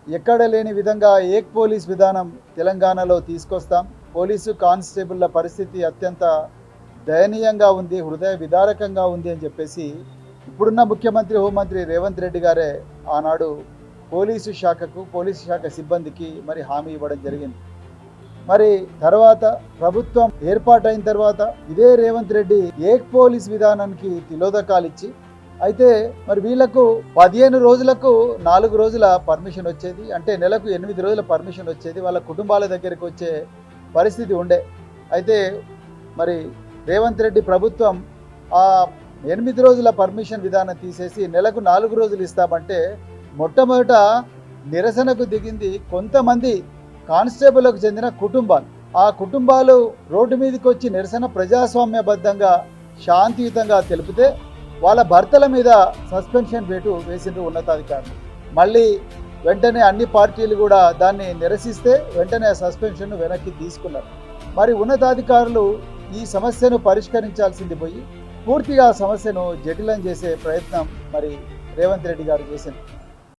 ఎక్కడ లేని విధంగా ఏక్ పోలీస్ విధానం తెలంగాణలో తీసుకొస్తాం. పోలీసు కానిస్టేబుల్ల పరిస్థితి అత్యంత దయనీయంగా ఉంది, హృదయ విదారకంగా ఉంది అని చెప్పేసి ఇప్పుడున్న ముఖ్యమంత్రి హోంమంత్రి రేవంత్ రెడ్డి గారే ఆనాడు పోలీసు శాఖ సిబ్బందికి మరి హామీ ఇవ్వడం జరిగింది. మరి తర్వాత ప్రభుత్వం ఏర్పాటైన తర్వాత ఇదే రేవంత్ రెడ్డి ఏక్ పోలీస్ విధానానికి తిలోదకాలు ఇచ్చి, అయితే మరి వీళ్లకు 15 రోజులకు 4 రోజుల పర్మిషన్ వచ్చేది, అంటే నెలకు 8 రోజుల పర్మిషన్ వచ్చేది, వాళ్ళ కుటుంబాల దగ్గరికి వచ్చే పరిస్థితి ఉండే. అయితే మరి రేవంత్ రెడ్డి ప్రభుత్వం ఆ 8 రోజుల పర్మిషన్ విధానం తీసేసి నెలకు 4 రోజులు ఇస్తామంటే మొట్టమొదట నిరసనకు దిగింది కొంతమంది కానిస్టేబుల్లకు చెందిన కుటుంబాలు. ఆ కుటుంబాలు రోడ్డు మీదకి వచ్చి నిరసన ప్రజాస్వామ్యబద్ధంగా శాంతియుతంగా తెలిపితే వాళ్ళ భర్తల మీద సస్పెన్షన్ వేటు వేసిండ్రు ఉన్నతాధికారులు. మళ్ళీ వెంటనే అన్ని పార్టీలు కూడా దాన్ని నిరసిస్తే వెంటనే సస్పెన్షన్ను వెనక్కి తీసుకున్నారు. మరి ఉన్నతాధికారులు ఈ సమస్యను పరిష్కరించాల్సింది పోయి పూర్తిగా సమస్యను జటిలం చేసే ప్రయత్నం మరి రేవంత్ రెడ్డి గారు చేసింది.